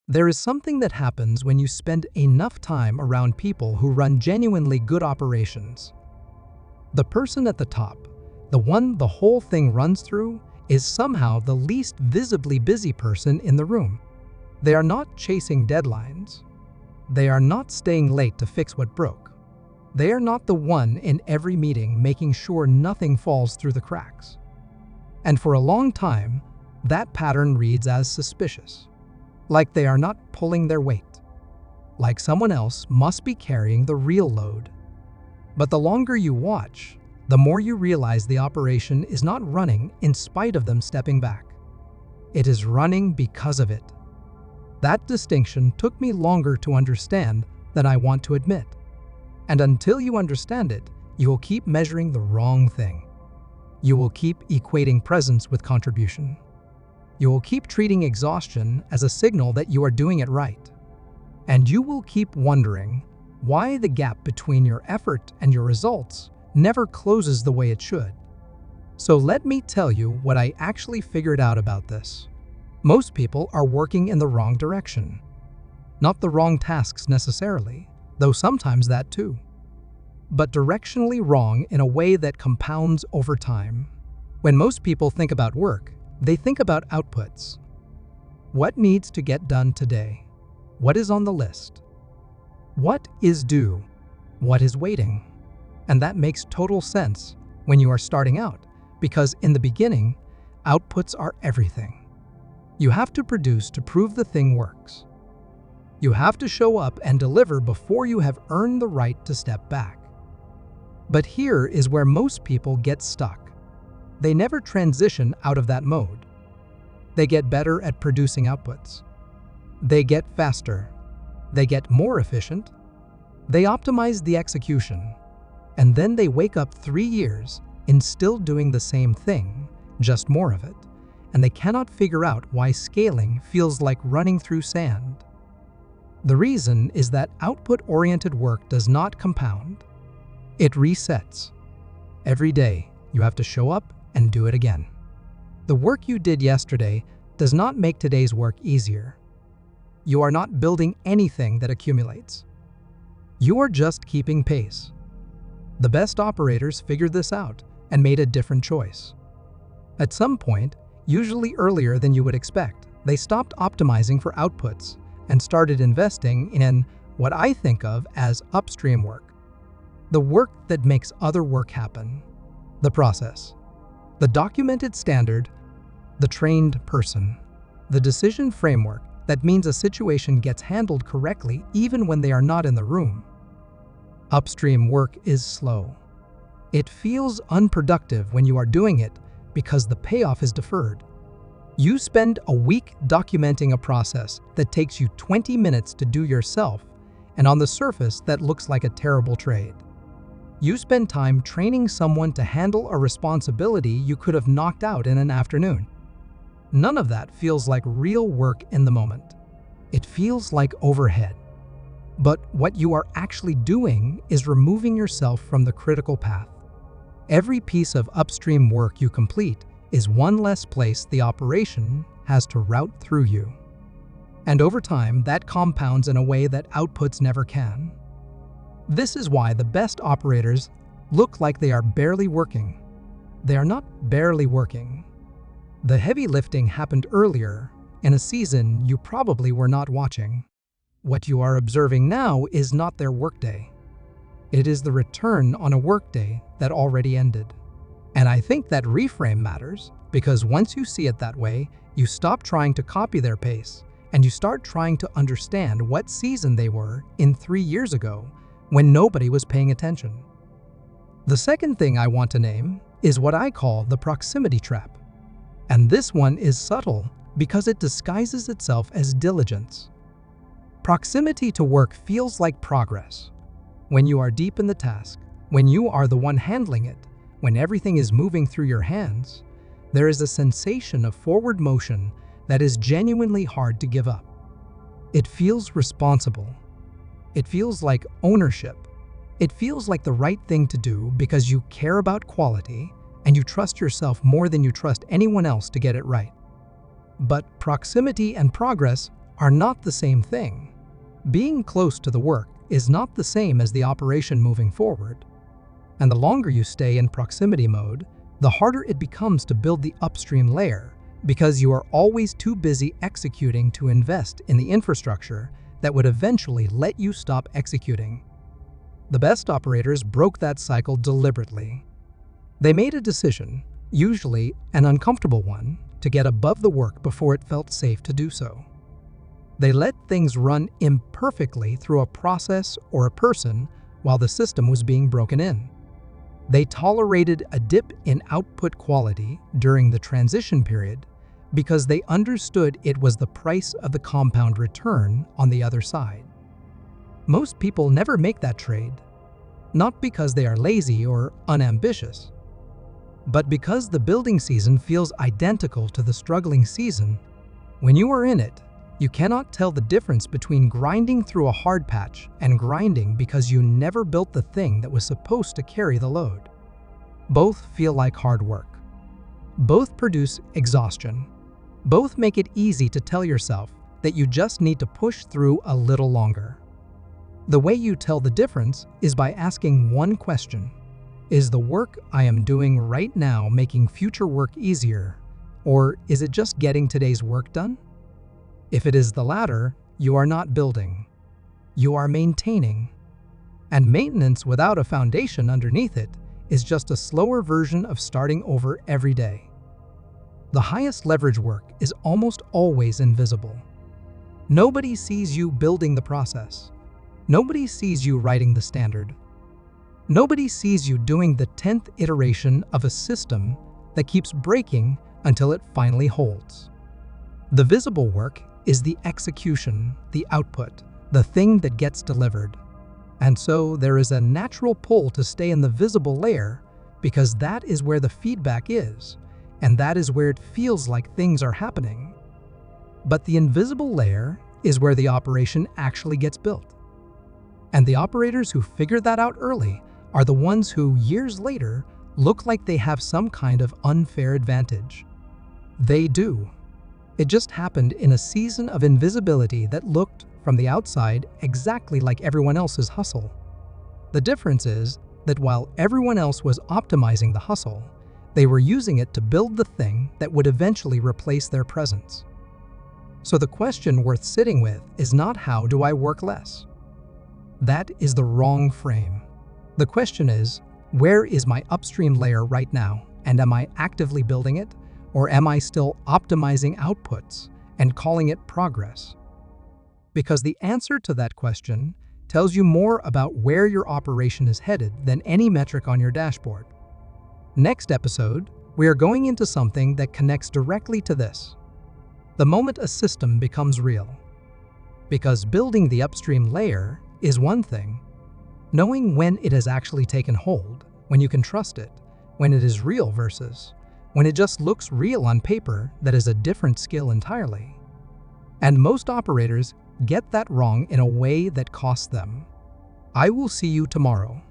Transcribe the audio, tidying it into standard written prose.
There is something that happens when you spend enough time around people who run genuinely good operations. The person at the top, the one the whole thing runs through, is somehow the least visibly busy person in the room. They are not chasing deadlines. They are not staying late to fix what broke. They are not the one in every meeting making sure nothing falls through the cracks. And for a long time, that pattern reads as suspicious. Like they are not pulling their weight. Like someone else must be carrying the real load. But the longer you watch, the more you realize the operation is not running in spite of them stepping back. It is running because of it. That distinction took me longer to understand than I want to admit. And until you understand it, you will keep measuring the wrong thing. You will keep equating presence with contribution. You will keep treating exhaustion as a signal that you are doing it right. And you will keep wondering why the gap between your effort and your results never closes the way it should. So let me tell you what I actually figured out about this. Most people are working in the wrong direction. Not the wrong tasks necessarily, though sometimes that too. But directionally wrong in a way that compounds over time. When most people think about work, they think about outputs. What needs to get done today? What is on the list? What is due? What is waiting? And that makes total sense when you are starting out, because in the beginning, outputs are everything. You have to produce to prove the thing works. You have to show up and deliver before you have earned the right to step back. But here is where most people get stuck. They never transition out of that mode. They get better at producing outputs. They get faster. They get more efficient. They optimize the execution. And then they wake up 3 years in still doing the same thing, just more of it. And they cannot figure out why scaling feels like running through sand. The reason is that output-oriented work does not compound. It resets. Every day, you have to show up and do it again. The work you did yesterday does not make today's work easier. You are not building anything that accumulates. You are just keeping pace. The best operators figured this out and made a different choice. At some point, usually earlier than you would expect, they stopped optimizing for outputs and started investing in what I think of as upstream work. The work that makes other work happen. The process. The documented standard. The trained person. The decision framework that means a situation gets handled correctly even when they are not in the room. Upstream work is slow. It feels unproductive when you are doing it because the payoff is deferred. You spend a week documenting a process that takes you 20 minutes to do yourself, and on the surface that looks like a terrible trade. You spend time training someone to handle a responsibility you could have knocked out in an afternoon. None of that feels like real work in the moment. It feels like overhead. But what you are actually doing is removing yourself from the critical path. Every piece of upstream work you complete is one less place the operation has to route through you. And over time, that compounds in a way that outputs never can. This is why the best operators look like they are barely working. They are not barely working. The heavy lifting happened earlier, in a season you probably were not watching. What you are observing now is not their workday. It is the return on a workday that already ended. And I think that reframe matters, because once you see it that way, you stop trying to copy their pace, and you start trying to understand what season they were in 3 years ago, when nobody was paying attention. The second thing I want to name is what I call the proximity trap. And this one is subtle because it disguises itself as diligence. Proximity to work feels like progress. When you are deep in the task, when you are the one handling it, when everything is moving through your hands, there is a sensation of forward motion that is genuinely hard to give up. It feels responsible. It feels like ownership. It feels like the right thing to do because you care about quality and you trust yourself more than you trust anyone else to get it right. But proximity and progress are not the same thing. Being close to the work is not the same as the operation moving forward. And the longer you stay in proximity mode, the harder it becomes to build the upstream layer, because you are always too busy executing to invest in the infrastructure that would eventually let you stop executing. The best operators broke that cycle deliberately. They made a decision, usually an uncomfortable one, to get above the work before it felt safe to do so. They let things run imperfectly through a process or a person while the system was being broken in. They tolerated a dip in output quality during the transition period because they understood it was the price of the compound return on the other side. Most people never make that trade, not because they are lazy or unambitious, but because the building season feels identical to the struggling season. When you are in it, you cannot tell the difference between grinding through a hard patch and grinding because you never built the thing that was supposed to carry the load. Both feel like hard work. Both produce exhaustion. Both make it easy to tell yourself that you just need to push through a little longer. The way you tell the difference is by asking one question. Is the work I am doing right now making future work easier, or is it just getting today's work done? If it is the latter, you are not building. You are maintaining. And maintenance without a foundation underneath it is just a slower version of starting over every day. The highest leverage work is almost always invisible. Nobody sees you building the process. Nobody sees you writing the standard. Nobody sees you doing the 10th iteration of a system that keeps breaking until it finally holds. The visible work is the execution, the output, the thing that gets delivered. And so there is a natural pull to stay in the visible layer because that is where the feedback is, and that is where it feels like things are happening. But the invisible layer is where the operation actually gets built. And the operators who figure that out early are the ones who, years later, look like they have some kind of unfair advantage. They do. It just happened in a season of invisibility that looked, from the outside, exactly like everyone else's hustle. The difference is that while everyone else was optimizing the hustle, they were using it to build the thing that would eventually replace their presence. So the question worth sitting with is not how do I work less? That is the wrong frame. The question is, where is my upstream layer right now, and am I actively building it? Or am I still optimizing outputs and calling it progress? Because the answer to that question tells you more about where your operation is headed than any metric on your dashboard. Next episode, we are going into something that connects directly to this. The moment a system becomes real. Because building the upstream layer is one thing. Knowing when it has actually taken hold, when you can trust it, when it is real versus when it just looks real on paper, that is a different skill entirely. And most operators get that wrong in a way that costs them. I will see you tomorrow.